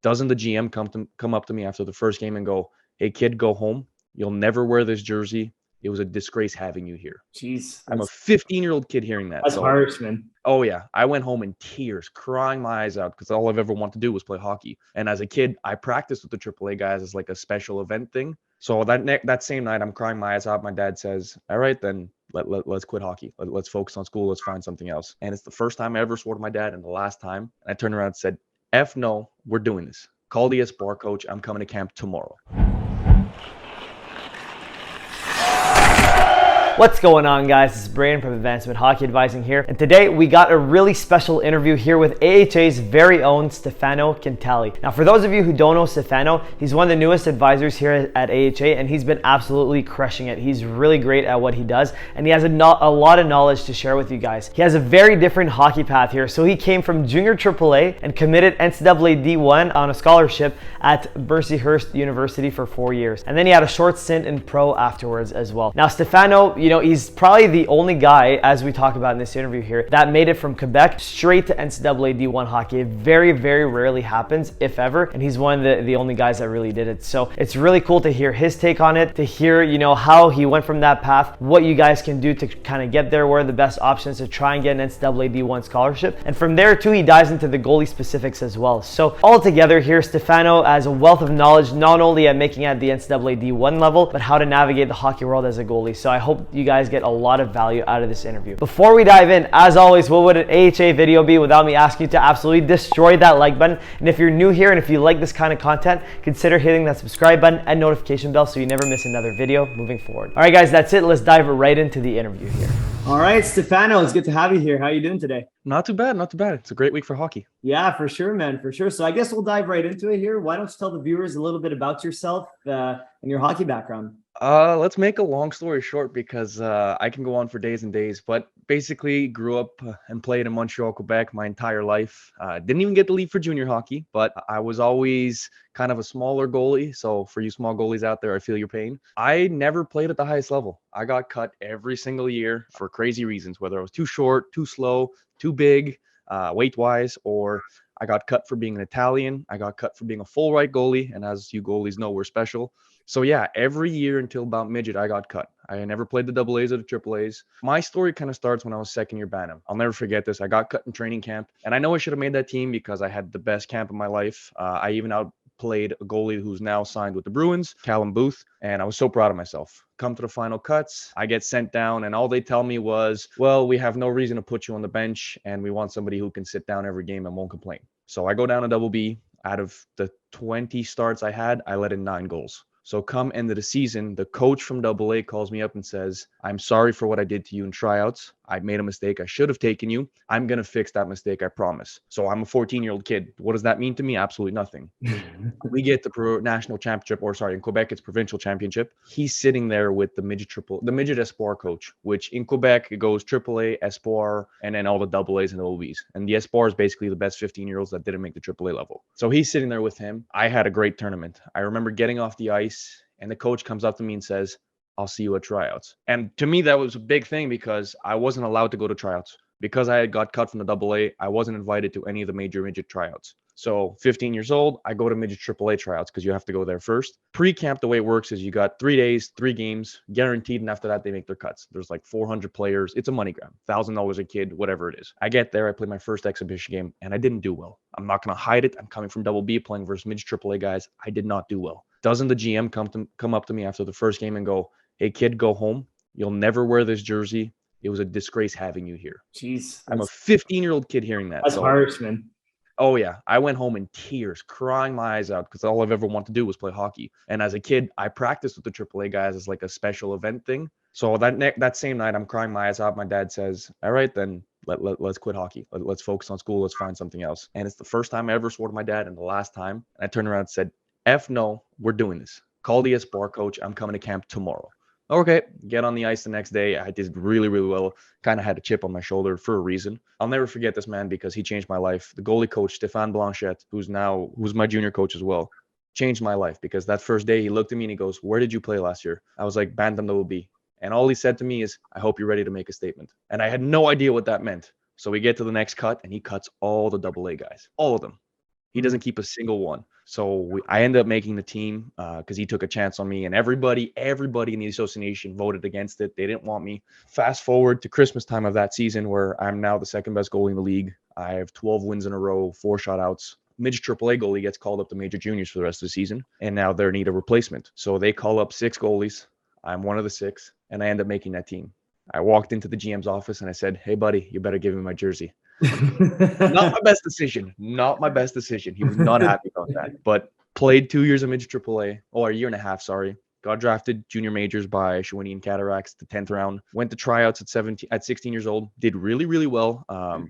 Doesn't the GM come up to me after the first game and go, "Hey kid, go home. You'll never wear this jersey. It was a disgrace having you here." Jeez, I'm a 15-year-old kid hearing that. that's So, harsh, man. oh yeah, I went home in tears, crying my eyes out because all I've ever wanted to do was play hockey. And as a kid, I practiced with the AAA guys as like a special event thing. So that same night, I'm crying my eyes out. My dad says, "All right, then let's quit hockey. Let's focus on school. Let's find something else." And it's the first time I ever swore to my dad, and the last time. And I turned around and said, "F no, we're doing this. Call the SBAR coach. I'm coming to camp tomorrow." What's going on, guys? This is Brian from Advancement Hockey Advising here, and today we got a really special interview here with AHA's very own Stefano Cantali. Now, for those of you who don't know Stefano, he's one of the newest advisors here at AHA, and he's been absolutely crushing it. He's really great at what he does, and he has a lot of knowledge to share with you guys. He has a very different hockey path here. So he came from junior AAA and committed NCAA D1 on a scholarship at Mercyhurst University for 4 years, and then he had a short stint in pro afterwards as well. Now, Stefano, he's probably the only guy, as we talk about in this interview here, that made it from Quebec straight to NCAA D1 hockey. It very, very rarely happens, if ever, and he's one of the only guys that really did it. So it's really cool to hear his take on it, to hear, how he went from that path, what you guys can do to kind of get there, what are the best options to try and get an NCAA D1 scholarship. And from there, too, he dives into the goalie specifics as well. So all together here, Stefano has a wealth of knowledge, not only at making it at the NCAA D1 level, but how to navigate the hockey world as a goalie. So I hope you guys get a lot of value out of this interview. Before we dive in, as always, what would an AHA video be without me asking you to absolutely destroy that like button? And if you're new here and if you like this kind of content, consider hitting that subscribe button and notification bell so you never miss another video moving forward. All right, guys, that's it. Let's dive right into the interview here. All right, Stefano, it's good to have you here. How are you doing today? Not too bad, not too bad. It's a great week for hockey. Yeah, for sure, man, for sure. So I guess we'll dive right into it here. Why don't you tell the viewers a little bit about yourself and your hockey background? Let's make a long story short because I can go on for days and days, but basically grew up and played in Montreal, Quebec my entire life. Didn't even get to leave for junior hockey, but I was always kind of a smaller goalie. So for you small goalies out there, I feel your pain. I never played at the highest level. I got cut every single year for crazy reasons, whether I was too short, too slow, too big, weight-wise, or I got cut for being an Italian. I got cut for being a full right goalie. And as you goalies know, we're special. So yeah, every year until about midget, I got cut. I never played the double A's or the triple A's. My story kind of starts when I was second year Bantam. I'll never forget this. I got cut in training camp, and I know I should have made that team because I had the best camp of my life. I even outplayed a goalie who's now signed with the Bruins, Callum Booth, and I was so proud of myself. Come to the final cuts, I get sent down, and all they tell me was, "Well, we have no reason to put you on the bench, and we want somebody who can sit down every game and won't complain." So I go down to double B. Out of the 20 starts I had, I let in 9 goals. So come end of the season, the coach from AA calls me up and says, "I'm sorry for what I did to you in tryouts. I made a mistake. I should have taken you. I'm going to fix that mistake, I promise." So I'm a 14-year-old kid. What does that mean to me? Absolutely nothing. We get the national championship, in Quebec, it's provincial championship. He's sitting there with the midget Espoir coach, which in Quebec, it goes AAA, Espoir, and then all the AA's and OBs. And the Espoir is basically the best 15-year-olds that didn't make the AAA level. So he's sitting there with him. I had a great tournament. I remember getting off the ice, and the coach comes up to me and says, "I'll see you at tryouts." And to me, that was a big thing because I wasn't allowed to go to tryouts. Because I had got cut from the AA, I wasn't invited to any of the major midget tryouts. So 15 years old, I go to midget AAA tryouts because you have to go there first. Pre-camp, the way it works is you got 3 days, 3 games, guaranteed, and after that, they make their cuts. There's like 400 players. It's a money grab, $1,000 a kid, whatever it is. I get there, I play my first exhibition game, and I didn't do well. I'm not going to hide it. I'm coming from double B playing versus midget AAA guys. I did not do well. Doesn't the GM come up to me after the first game and go, "Hey kid, go home. You'll never wear this jersey. It was a disgrace having you here." Jeez, I'm a 15-year-old kid hearing that. that's harsh, man. Oh yeah, I went home in tears, crying my eyes out because all I've ever wanted to do was play hockey. And as a kid, I practiced with the AAA guys as like a special event thing. So that same night, I'm crying my eyes out. My dad says, "All right, then let's quit hockey. Let's focus on school. Let's find something else." And it's the first time I ever swore to my dad, and the last time. And I turned around and said, "F no, we're doing this. Call the SBAR coach. I'm coming to camp tomorrow." Okay, get on the ice the next day. I did really, really well. Kind of had a chip on my shoulder for a reason. I'll never forget this man because he changed my life. The goalie coach, Stéphane Blanchette, who's my junior coach as well, changed my life because that first day he looked at me and he goes, "Where did you play last year?" I was like, "Bantam double B." And all he said to me is, "I hope you're ready to make a statement." And I had no idea what that meant. So we get to the next cut and he cuts all the AA guys, all of them. He doesn't keep a single one. So I ended up making the team because he took a chance on me, and everybody in the association voted against it. They didn't want me. Fast forward to Christmas time of that season, where I'm now the second best goalie in the league. I have 12 wins in a row, 4 shutouts. Midget AAA goalie gets called up to major juniors for the rest of the season, and now they need a replacement. So they call up 6 goalies. I'm one of the 6, and I end up making that team. I walked into the GM's office and I said, "Hey, buddy, you better give me my jersey." Not my best decision. Not my best decision. He was not happy about that. But played 2 years of midget AAA, or a year and a half, sorry. Got drafted junior majors by Shawinigan Cataracts, the 10th round. Went to tryouts at 16 years old. Did really, really well.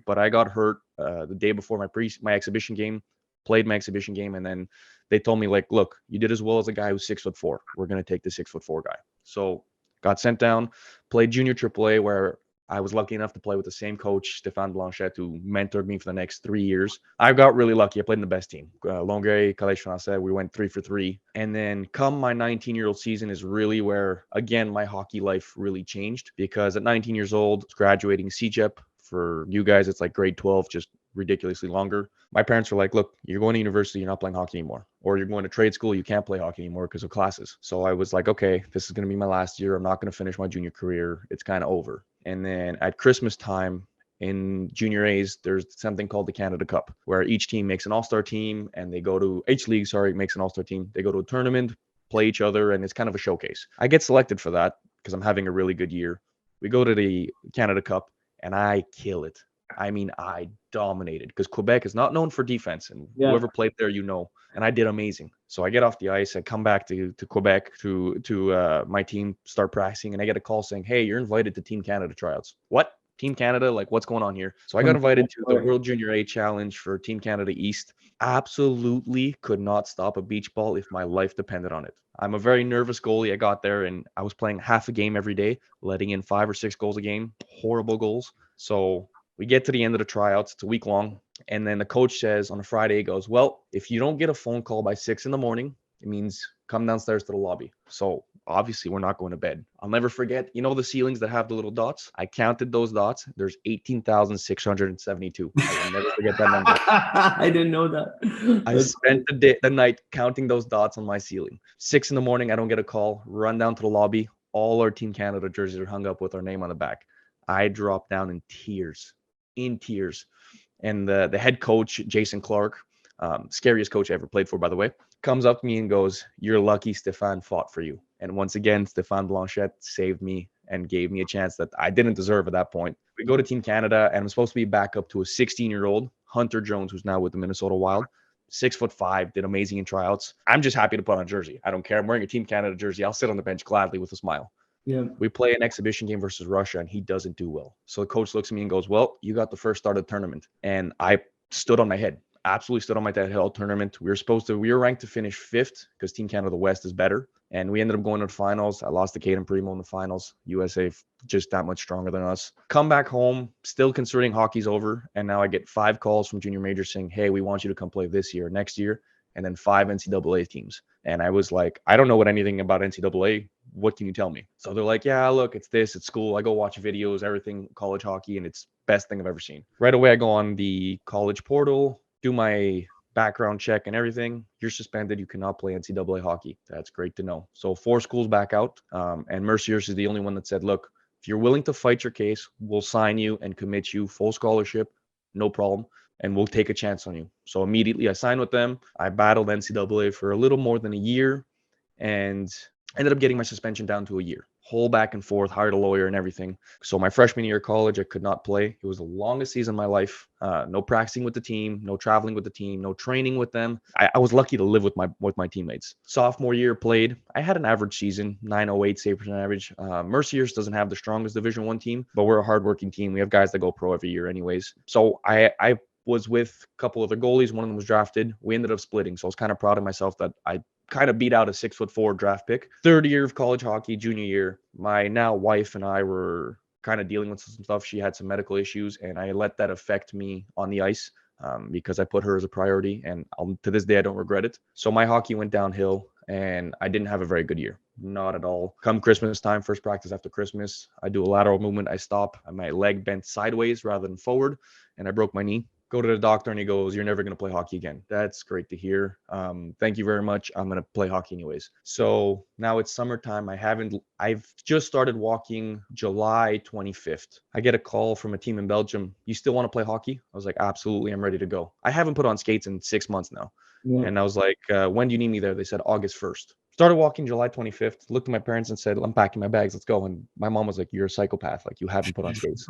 But I got hurt the day before my exhibition game. Played my exhibition game, and then they told me, like, look, you did as well as a guy who's 6'4". We're gonna take the 6'4" guy. So got sent down. Played junior AAA, where I was lucky enough to play with the same coach, Stéphane Blanchette, who mentored me for the next 3 years. I got really lucky. I played in the best team. Longueuil, Collège Français, we went 3 for 3. And then come my 19-year-old season is really where, again, my hockey life really changed, because at 19 years old, graduating CEGEP. For you guys, it's like grade 12, just ridiculously longer. My parents were like, look, you're going to university, you're not playing hockey anymore. Or you're going to trade school, you can't play hockey anymore because of classes. So I was like, okay, this is going to be my last year. I'm not going to finish my junior career. It's kind of over. And then at Christmas time in junior A's, there's something called the Canada Cup, where each team makes an all-star team, and they go to each league, makes an all-star team. They go to a tournament, play each other, and it's kind of a showcase. I get selected for that because I'm having a really good year. We go to the Canada Cup, and I kill it. I mean, I dominated, because Quebec is not known for defense, and whoever played there, and I did amazing. So I get off the ice, I come back to Quebec to my team, start practicing, and I get a call saying, hey, you're invited to Team Canada tryouts. What? Team Canada? Like, what's going on here? So I got invited to the World Junior A Challenge for Team Canada East. Absolutely could not stop a beach ball if my life depended on it. I'm a very nervous goalie. I got there and I was playing half a game every day, letting in 5 or 6 goals a game, horrible goals. So we get to the end of the tryouts. It's a week long. And then the coach says on a Friday, he goes, well, if you don't get a phone call by 6 a.m, it means come downstairs to the lobby. So obviously we're not going to bed. I'll never forget, the ceilings that have the little dots? I counted those dots. There's 18,672. I will never forget that number. I didn't know that. I spent the night counting those dots on my ceiling. 6 a.m, I don't get a call. Run down to the lobby. All our Team Canada jerseys are hung up with our name on the back. I dropped down in tears. And the head coach, Jason Clark, scariest coach I ever played for, by the way, comes up to me and goes, you're lucky Stéphane fought for you. And once again, Stéphane Blanchette saved me and gave me a chance that I didn't deserve at that point. We go to Team Canada, and I'm supposed to be back up to a 16-year-old, Hunter Jones, who's now with the Minnesota Wild. 6'5", did amazing in tryouts. I'm just happy to put on a jersey. I don't care. I'm wearing a Team Canada jersey. I'll sit on the bench gladly with a smile. Yeah. We play an exhibition game versus Russia, and he doesn't do well. So the coach looks at me and goes, well, you got the first start of the tournament. And I stood on my head. Absolutely stood on my head all tournament. We were ranked to finish 5th because Team Canada West is better. And we ended up going to the finals. I lost to Caden Primo in the finals. USA just that much stronger than us. Come back home, still considering hockey's over. And now I get 5 calls from junior majors saying, hey, we want you to come play this year, next year. And then 5 NCAA teams. And I was like, I don't know anything about NCAA. What can you tell me? So they're like, yeah, look, it's school. I go watch videos, everything, college hockey, and it's best thing I've ever seen. Right away, I go on the college portal, do my background check and everything. You're suspended. You cannot play NCAA hockey. That's great to know. So 4 schools back out. And Mercier's is the only one that said, look, if you're willing to fight your case, we'll sign you and commit you full scholarship. No problem. And we'll take a chance on you. So immediately I signed with them. I battled NCAA for a little more than a year and ended up getting my suspension down to a year. Whole back and forth, hired a lawyer and everything. So my freshman year of college, I could not play. It was the longest season of my life. No practicing with the team, no traveling with the team, no training with them. I was lucky to live with my teammates. Sophomore year played. I had an average season, 908 save percent average. Mercier's doesn't have the strongest Division I team, but we're a hardworking team. We have guys that go pro every year anyways. So I was with a couple other goalies. One of them was drafted. We ended up splitting. So I was kind of proud of myself that I kind of beat out a 6'4" draft pick. 3rd year of college hockey, junior year, my now wife and I were kind of dealing with some stuff. She had some medical issues, and I let that affect me on the ice because I put her as a priority. And to this day, I don't regret it. So my hockey went downhill, and I didn't have a very good year. Not at all. Come Christmas time, first practice after Christmas, I do a lateral movement. I stop. My leg bent sideways rather than forward, and I broke my knee. Go to the doctor and he goes, "You're never going to play hockey again." That's great to hear. Thank you very much. I'm going to play hockey anyways. So now it's summertime. I've just started walking July 25th. I get a call from a team in Belgium. "You still want to play hockey?" I was like, "Absolutely. I'm ready to go." I haven't put on skates in 6 months now. Yeah. And I was like, "When do you need me there?" They said August 1st. Started walking July 25th, looked at my parents and said, "I'm packing my bags. Let's go." And my mom was like, "You're a psychopath. Like, you haven't put on skates."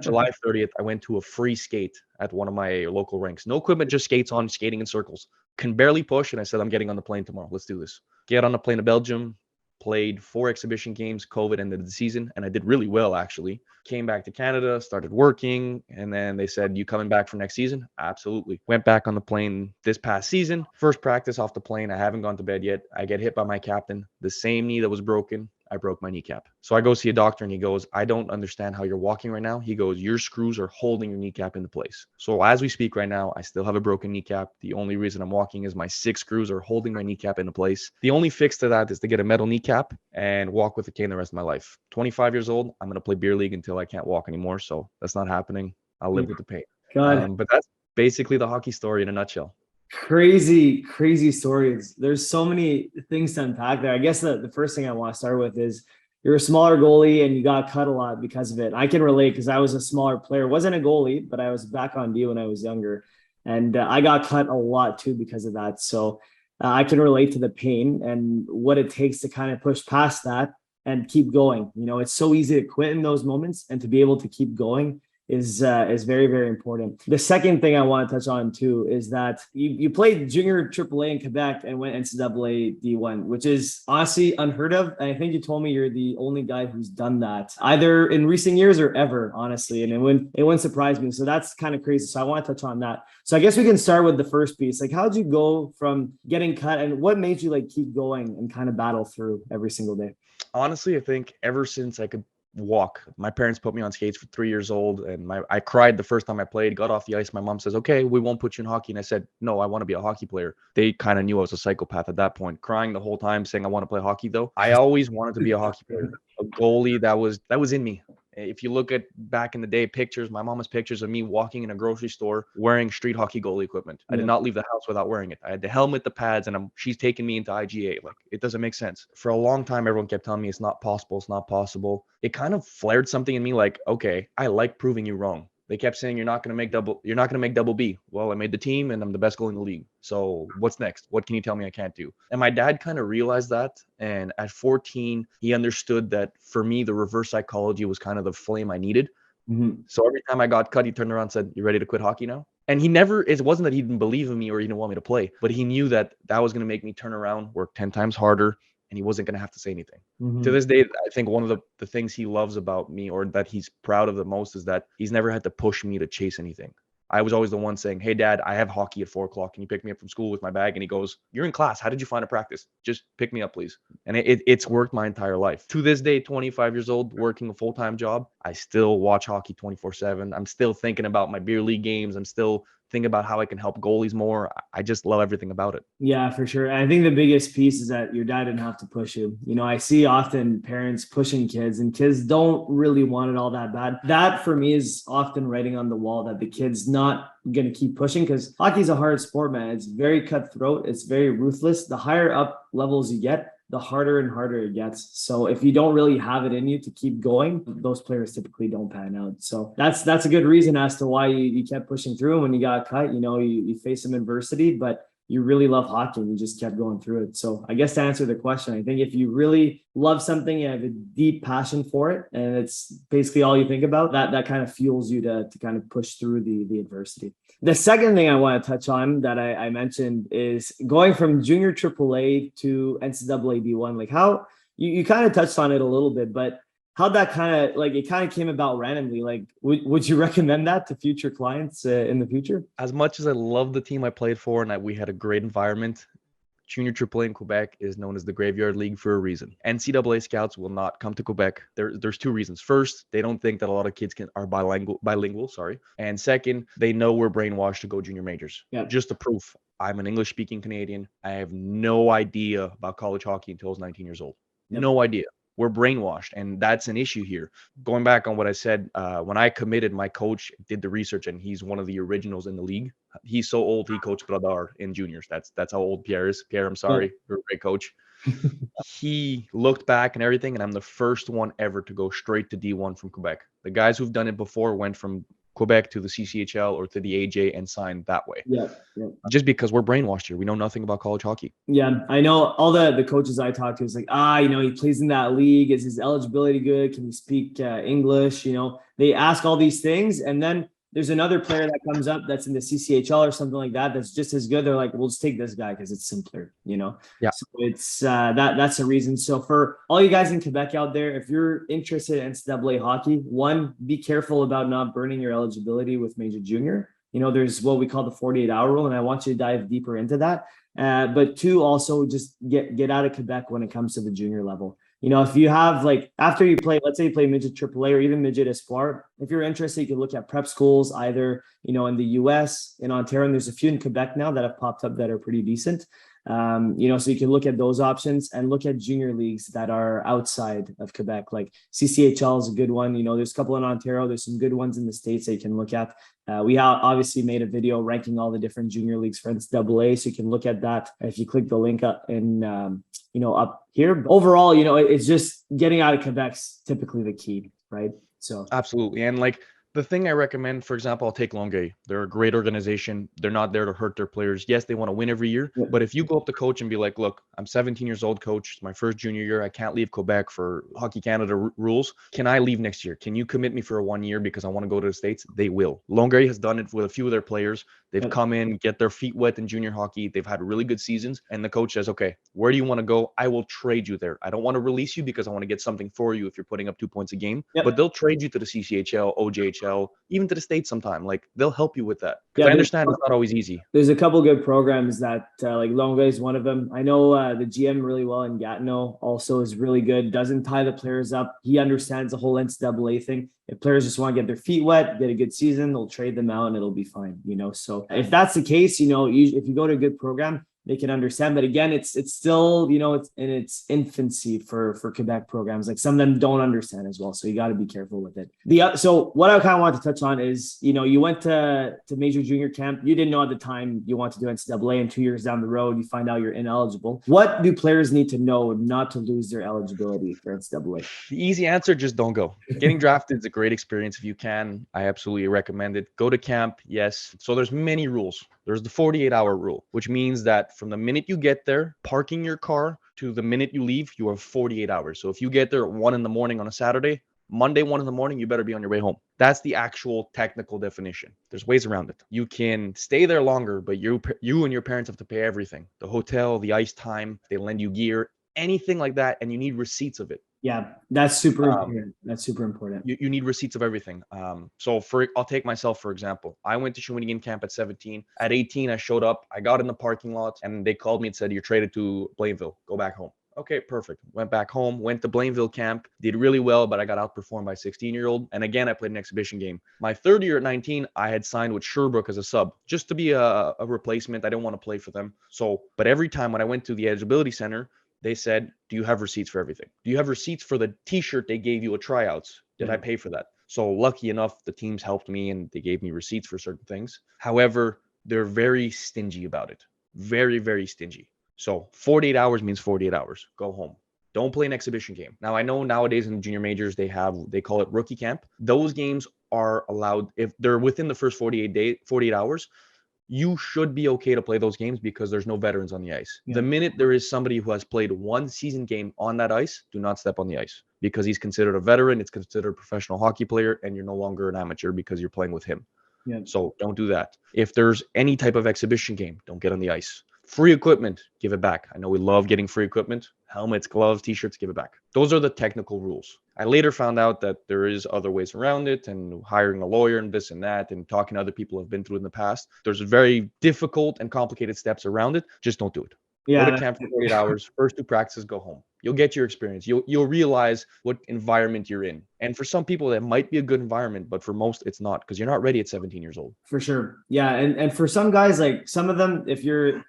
July 30th, I went to a free skate at one of my local rinks. No equipment, just skates on, skating in circles. Can barely push. And I said, "I'm getting on the plane tomorrow. Let's do this." Get on the plane to Belgium, played 4 exhibition games. COVID ended the season, and I did really well, actually. Came back to Canada, started working, and then they said, "You coming back for next season?" Absolutely. Went back on the plane this past season. First practice off the plane. I haven't gone to bed yet. I get hit by my captain. The same knee that was broken, I broke my kneecap. So I go see a doctor and he goes, "I don't understand how you're walking right now." He goes, "Your screws are holding your kneecap into place." So as we speak right now, I still have a broken kneecap. The only reason I'm walking is my 6 screws are holding my kneecap into place. The only fix to that is to get a metal kneecap and walk with a cane the rest of my life. 25 years old, I'm going to play beer league until I can't walk anymore. So that's not happening. I'll live with the pain. God, But that's basically the hockey story in a nutshell. crazy stories. There's so many things to unpack there. I guess the first thing I want to start with is you're a smaller goalie and you got cut a lot because of it. I can relate because I was a smaller player. Wasn't a goalie, but I was back on D when I was younger. And I got cut a lot too because of that. So I can relate to the pain and what it takes to kind of push past that and keep going. You know, it's so easy to quit in those moments, and to be able to keep going is very important. The second thing I want to touch on too is that you played junior AAA in Quebec and went NCAA D1, which is honestly unheard of. And I think you told me you're the only guy who's done that either in recent years or ever, honestly. And it wouldn't surprise me. So that's kind of crazy. So I want to touch on that. So I guess we can start with the first piece. Like, how did you go from getting cut, and what made you like keep going and kind of battle through every single day? Honestly, I think ever since I could walk, my parents put me on skates for 3 years old, and I cried the first time I played, got off the ice. My mom says, "Okay, we won't put you in hockey." And I said, "No, I want to be a hockey player." They kind of knew I was a psychopath at that point, crying the whole time saying I want to play hockey though. I always wanted to be a hockey player, a goalie. That was in me. If you look at back in the day pictures, my mama's pictures of me walking in a grocery store wearing street hockey goalie equipment. I did not leave the house without wearing it. I had the helmet, the pads, and she's taking me into IGA. Like, it doesn't make sense. For a long time, everyone kept telling me it's not possible. It's not possible. It kind of flared something in me like, okay, I like proving you wrong. They kept saying you're not going to make double B. Well, I made the team and I'm the best goalie in the league. So what's next? What can you tell me I can't do? And my dad kind of realized that. And at 14, he understood that for me, the reverse psychology was kind of the flame I needed. Mm-hmm. So every time I got cut, he turned around and said, "You ready to quit hockey now?" And it wasn't that he didn't believe in me or he didn't want me to play, but he knew that was going to make me turn around, work 10 times harder, and he wasn't going to have to say anything. Mm-hmm. To this day, I think one of the things he loves about me, or that he's proud of the most, is that he's never had to push me to chase anything. I was always the one saying, "Hey, Dad, I have hockey at 4 o'clock. Can you pick me up from school with my bag?" And he goes, "You're in class. How did you find a practice? Just pick me up, please." And it's worked my entire life. To this day, 25 years old, working a full-time job, I still watch hockey 24/7. I'm still thinking about my beer league games. I'm still thinking about how I can help goalies more. I just love everything about it. Yeah, for sure. I think the biggest piece is that your dad didn't have to push you. You know, I see often parents pushing kids, and kids don't really want it all that bad. That for me is often writing on the wall that the kid's not going to keep pushing, because hockey's a hard sport, man. It's very cutthroat. It's very ruthless. The higher up levels you get, the harder and harder it gets. So if you don't really have it in you to keep going, those players typically don't pan out. So that's a good reason as to why you kept pushing through. And when you got cut, you know, you face some adversity, but you really love hockey and you just kept going through it. So I guess to answer the question, I think if you really love something, you have a deep passion for it, and it's basically all you think about, that kind of fuels you to kind of push through the adversity. The second thing I want to touch on that I mentioned is going from junior AAA to NCAA D1. Like, how you kind of touched on it a little bit, but how'd that it kind of came about randomly? Like, would you recommend that to future clients in the future? As much as I love the team I played for and we had a great environment, Junior AAA in Quebec is known as the Graveyard League for a reason. NCAA scouts will not come to Quebec. There's 2 reasons. First, they don't think that a lot of kids are bilingual. And second, they know we're brainwashed to go junior majors. Yeah. Just the proof. I'm an English-speaking Canadian. I have no idea about college hockey until I was 19 years old. Yep. No idea. we're brainwashed, and that's an issue here. Going back on what I said, when I committed, my coach did the research, and he's one of the originals in the league. He's so old, he coached Bradar in juniors. That's how old Pierre is. Pierre, I'm sorry, you're a great coach. He looked back and everything, and I'm the first one ever to go straight to D1 from Quebec. The guys who've done it before went from Quebec to the CCHL or to the AJ and signed that way. Yeah. Just because we're brainwashed here. We know nothing about college hockey. Yeah, I know all the coaches I talk to is like, he plays in that league. Is his eligibility good? Can he speak English? They ask all these things, and then there's another player that comes up that's in the CCHL or something like that that's just as good. They're like, we'll just take this guy because it's simpler, Yeah. So it's that's a reason. So for all you guys in Quebec out there, if you're interested in NCAA hockey, one, be careful about not burning your eligibility with Major Junior. There's what we call the 48-hour rule, and I want you to dive deeper into that. But two, also just get out of Quebec when it comes to the junior level. If you have after you play, let's say you play midget AAA or even midget Espoir, if you're interested, you can look at prep schools either, in the US, in Ontario, and there's a few in Quebec now that have popped up that are pretty decent. So you can look at those options and look at junior leagues that are outside of Quebec. Like CCHL is a good one. There's a couple in Ontario. There's some good ones in the States that you can look at. We obviously made a video ranking all the different junior leagues for NCAA, so you can look at that if you click the link up in up here. But overall, it's just getting out of Quebec's typically the key, right? So absolutely. And the thing I recommend, for example, I'll take Longueuil. They're a great organization. They're not there to hurt their players. Yes, they want to win every year. Yeah. But if you go up to coach and be like, look, I'm 17 years old, coach. It's my first junior year. I can't leave Quebec for Hockey Canada rules. Can I leave next year? Can you commit me for a 1 year because I want to go to the States? They will. Longueuil has done it with a few of their players. They've come in, get their feet wet in junior hockey. They've had really good seasons. And the coach says, okay, where do you want to go? I will trade you there. I don't want to release you because I want to get something for you if you're putting up 2 points a game. Yep. But they'll trade you to the CCHL, OJHL, even to the States sometime. They'll help you with that. Because I understand it's not always easy. There's a couple good programs that Longueuil is one of them. I know the GM really well in Gatineau also is really good. Doesn't tie the players up. He understands the whole NCAA thing. If players just want to get their feet wet, get a good season, they'll trade them out and it'll be fine. So if that's the case, if you go to a good program, they can understand. But again, it's still, it's in its infancy for Quebec programs. Some of them don't understand as well. So you got to be careful with it. So what I kind of wanted to touch on is, you went to Major Junior Camp. You didn't know at the time you want to do NCAA, and 2 years down the road, you find out you're ineligible. What do players need to know not to lose their eligibility for NCAA? The easy answer, just don't go. Getting drafted is a great experience. If you can, I absolutely recommend it. Go to camp. Yes. So there's many rules. There's the 48-hour rule, which means that from the minute you get there, parking your car to the minute you leave, you have 48 hours. So if you get there at 1 a.m. on a Saturday, Monday, 1 a.m, you better be on your way home. That's the actual technical definition. There's ways around it. You can stay there longer, but you and your parents have to pay everything. The hotel, the ice time, they lend you gear, anything like that, and you need receipts of it. Yeah, that's super important. That's super important. You need receipts of everything. So I'll take myself, for example. I went to Shawinigan camp at 17. At 18, I showed up. I got in the parking lot, and they called me and said, you're traded to Blainville. Go back home. Okay, perfect. Went back home, went to Blainville camp, did really well, but I got outperformed by a 16-year-old. And again, I played an exhibition game. My third year at 19, I had signed with Sherbrooke as a sub, just to be a replacement. I didn't want to play for them. But every time when I went to the Eligibility Center, they said, do you have receipts for everything? Do you have receipts for the t-shirt they gave you at tryouts? Did I pay for that? So lucky enough, the teams helped me and they gave me receipts for certain things. However, they're very stingy about it. Very, very stingy. So 48 hours means 48 hours. Go home. Don't play an exhibition game. Now, I know nowadays in the junior majors, they call it rookie camp. Those games are allowed if they're within the first 48 hours. You should be okay to play those games because there's no veterans on the ice. Yeah. The minute there is somebody who has played one season game on that ice, do not step on the ice because he's considered a veteran. It's considered a professional hockey player, and you're no longer an amateur because you're playing with him. Yeah. So don't do that. If there's any type of exhibition game, don't get on the ice. Free equipment, give it back. I know we love getting free equipment. Helmets, gloves, t-shirts, give it back. Those are the technical rules. I later found out that there is other ways around it and hiring a lawyer and this and that and talking to other people who have been through it in the past. There's very difficult and complicated steps around it. Just don't do it. Yeah. Go to camp for 48 hours. First 2 practices, go home. You'll get your experience. You'll realize what environment you're in. And for some people, that might be a good environment, but for most, it's not because you're not ready at 17 years old. For sure. Yeah. And for some guys, some of them, if you're a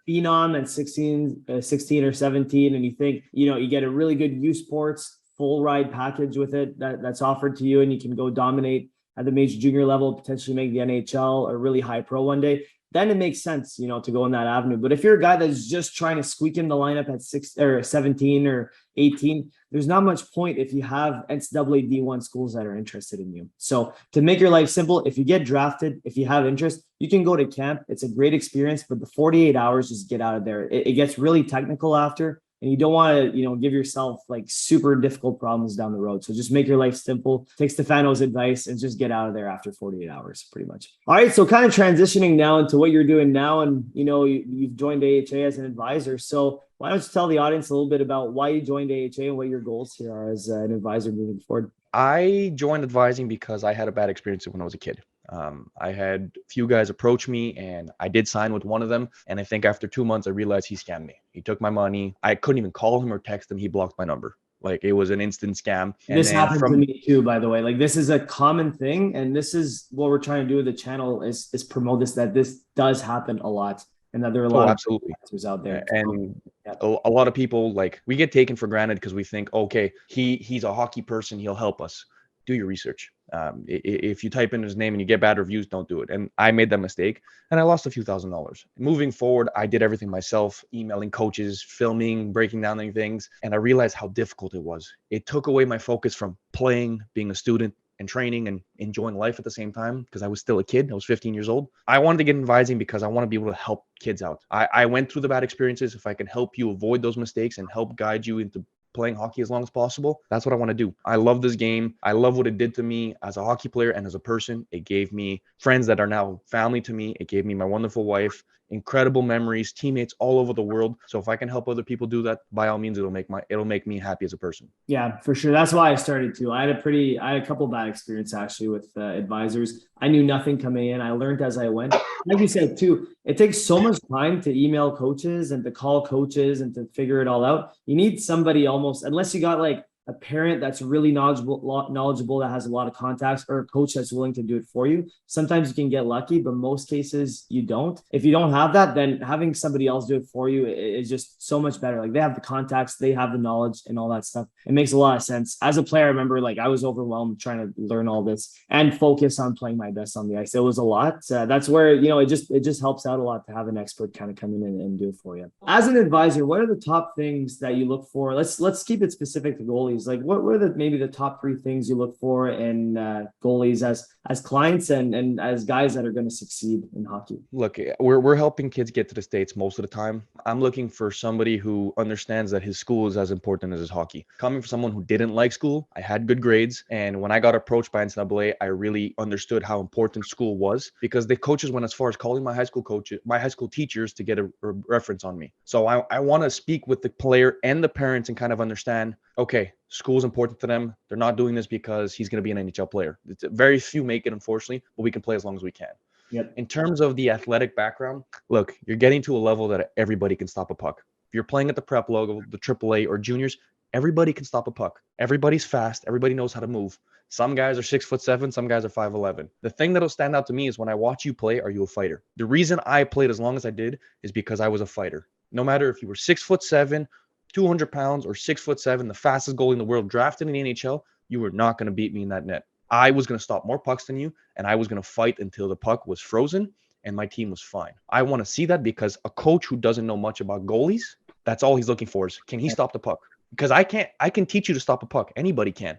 phenom at 16 or 17 and you think, you get a really good U Sports full ride package with it that's offered to you, and you can go dominate at the major junior level, potentially make the NHL or really high pro one day, then it makes sense, to go in that avenue. But if you're a guy that's just trying to squeak in the lineup at 6 or 17 or 18, there's not much point if you have NCAA D1 schools that are interested in you. So to make your life simple, if you get drafted, if you have interest, you can go to camp. It's a great experience, but the 48 hours, just get out of there. It gets really technical after, and you don't want to, give yourself like super difficult problems down the road. So just make your life simple. Take Stefano's advice and just get out of there after 48 hours, pretty much. All right. So kind of transitioning now into what you're doing now, and you've joined AHA as an advisor. So why don't you tell the audience a little bit about why you joined AHA and what your goals here are as an advisor moving forward? I joined advising because I had a bad experience when I was a kid. I had a few guys approach me, and I did sign with one of them. And I think after 2 months, I realized he scammed me. He took my money. I couldn't even call him or text him. He blocked my number. Like, it was an instant scam. And this happened to me too, by the way. Like, this is a common thing. And this is what we're trying to do with the channel is promote this, that this does happen a lot. And that there are a lot of answers out there. And a lot of people, like, we get taken for granted because we think, okay, he's a hockey person. He'll help us. Do your research. If you type in his name and you get bad reviews, don't do it. And I made that mistake, and I lost a few $1,000s. Moving forward, I did everything myself, emailing coaches, filming, breaking down things. And I realized how difficult it was. It took away my focus from playing, being a student, and training and enjoying life at the same time, because I was still a kid. I was 15 years old. I wanted to get advising because I want to be able to help kids out. I went through the bad experiences. If I can help you avoid those mistakes and help guide you into playing hockey as long as possible, that's what I want to do. I love this game. I love what it did to me as a hockey player and as a person. It gave me friends that are now family to me. It gave me my wonderful wife, incredible memories, teammates all over the world. So if I can help other people do that, by all means, it'll make me happy as a person. Yeah, for sure. That's why I started too. I had a couple bad experiences actually with advisors. I knew nothing coming in. I learned as I went. Like you said too, it takes so much time to email coaches and to call coaches and to figure it all out. You need somebody almost, unless you got like a parent that's really knowledgeable that has a lot of contacts, or a coach that's willing to do it for you. Sometimes you can get lucky, but most cases you don't. If you don't have that, then having somebody else do it for you is just so much better. Like, they have the contacts, they have the knowledge and all that stuff. It makes a lot of sense. As a player, I remember like I was overwhelmed trying to learn all this and focus on playing my best on the ice. It was a lot. That's where, it just helps out a lot to have an expert kind of come in and do it for you. As an advisor, what are the top things that you look for? Let's keep it specific to goalies. Like, what were maybe the top 3 things you look for in goalies as clients and as guys that are going to succeed in hockey? Look, we're helping kids get to the States most of the time. I'm looking for somebody who understands that his school is as important as his hockey. Coming from someone who didn't like school, I had good grades. And when I got approached by NCAA, I really understood how important school was, because the coaches went as far as calling my high school teachers to get a reference on me. So I want to speak with the player and the parents and kind of understand, okay, school's important to them. They're not doing this because he's going to be an NHL player. Very few make it, unfortunately, but we can play as long as we can. Yep. In terms of the athletic background, look, you're getting to a level that everybody can stop a puck. If you're playing at the prep level, the AAA or juniors, everybody can stop a puck. Everybody's fast. Everybody knows how to move. Some guys are 6'7", some guys are 5'11". The thing that'll stand out to me is when I watch you play, are you a fighter? The reason I played as long as I did is because I was a fighter. No matter if you were 6'7", 200 pounds, or 6'7", the fastest goalie in the world, drafted in the NHL, you were not going to beat me in that net. I was going to stop more pucks than you, and I was going to fight until the puck was frozen and my team was fine. I want to see that, because a coach who doesn't know much about goalies, that's all he's looking for is, can he stop the puck? Because I can teach you to stop a puck. Anybody can.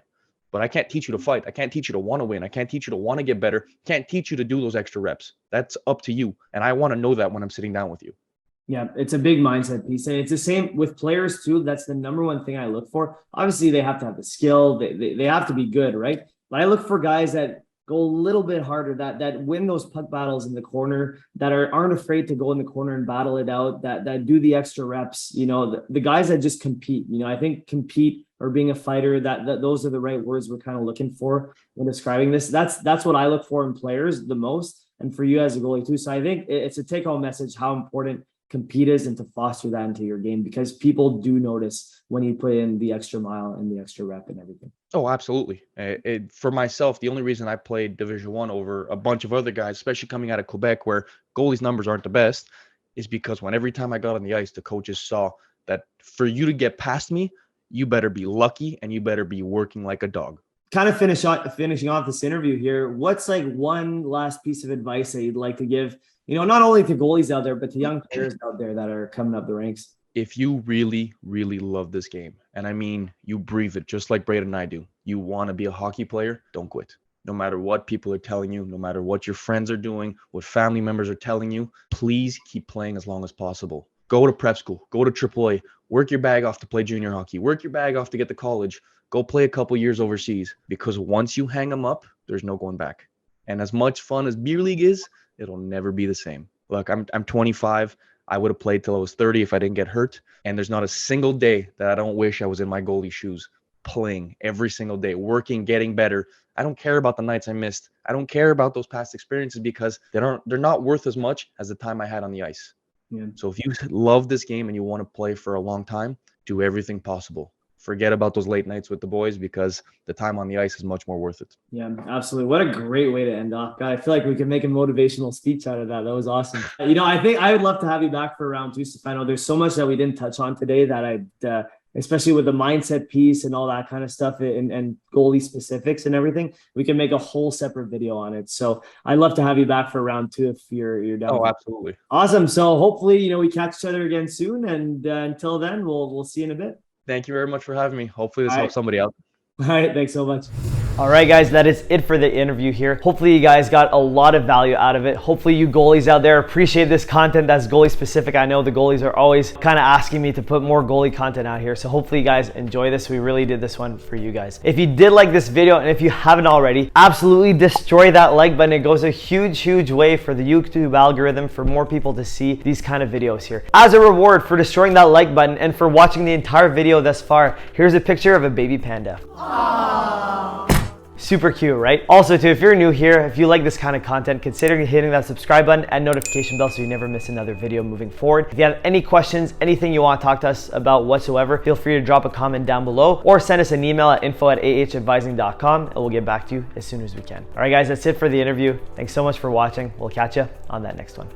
But I can't teach you to fight. I can't teach you to want to win. I can't teach you to want to get better. Can't teach you to do those extra reps. That's up to you. And I want to know that when I'm sitting down with you. Yeah, it's a big mindset piece. And it's the same with players too. That's the number one thing I look for. Obviously, they have to have the skill. They have to be good, right? But I look for guys that go a little bit harder, that win those puck battles in the corner, that aren't afraid to go in the corner and battle it out, that do the extra reps. The guys that just compete. I think compete or being a fighter, that those are the right words we're kind of looking for when describing this. That's what I look for in players the most, and for you as a goalie too. So I think it's a take-home message how important compete is, and to foster that into your game, because people do notice when you put in the extra mile and the extra rep and everything. Oh, absolutely. For myself, the only reason I played Division I over a bunch of other guys, especially coming out of Quebec, where goalies' numbers aren't the best, is because every time I got on the ice, the coaches saw that for you to get past me, you better be lucky and you better be working like a dog. Kind of finishing off this interview here, what's like one last piece of advice that you'd like to give, not only to goalies out there, but to young players out there that are coming up the ranks? If you really, really love this game, and I mean, you breathe it just like Braden and I do, you want to be a hockey player, don't quit. No matter what people are telling you, no matter what your friends are doing, what family members are telling you, please keep playing as long as possible. Go to prep school, go to AAA, work your bag off to play junior hockey, work your bag off to get to college, go play a couple years overseas, because once you hang them up, there's no going back. And as much fun as beer league is, it'll never be the same. Look, I'm 25. I would have played till I was 30 if I didn't get hurt. And there's not a single day that I don't wish I was in my goalie shoes, playing every single day, working, getting better. I don't care about the nights I missed. I don't care about those past experiences because they're not worth as much as the time I had on the ice. Yeah. So if you love this game and you want to play for a long time, do everything possible. Forget about those late nights with the boys because the time on the ice is much more worth it. Yeah, absolutely. What a great way to end off. God, I feel like we could make a motivational speech out of that. That was awesome. I think I would love to have you back for round 2, Stefano. There's so much that we didn't touch on today that especially with the mindset piece and all that kind of stuff and goalie specifics and everything, we can make a whole separate video on it. So I'd love to have you back for round 2 if you're down. Oh, absolutely. Awesome. So hopefully, we catch each other again soon. And until then, we'll see you in a bit. Thank you very much for having me. Hopefully this helps somebody out. All right. Thanks so much. All right, guys, that is it for the interview here. Hopefully you guys got a lot of value out of it. Hopefully you goalies out there appreciate this content that's goalie specific. I know the goalies are always kind of asking me to put more goalie content out here. So hopefully you guys enjoy this. We really did this one for you guys. If you did like this video and if you haven't already, absolutely destroy that like button. It goes a huge way for the YouTube algorithm for more people to see these kind of videos here. As a reward for destroying that like button and for watching the entire video thus far, here's a picture of a baby panda. Aww. Super cute, right? Also too, if you're new here, if you like this kind of content, consider hitting that subscribe button and notification bell so you never miss another video moving forward. If you have any questions, anything you want to talk to us about whatsoever, feel free to drop a comment down below or send us an email at info@ahadvising.com and we'll get back to you as soon as we can. All right, guys, that's it for the interview. Thanks so much for watching. We'll catch you on that next one.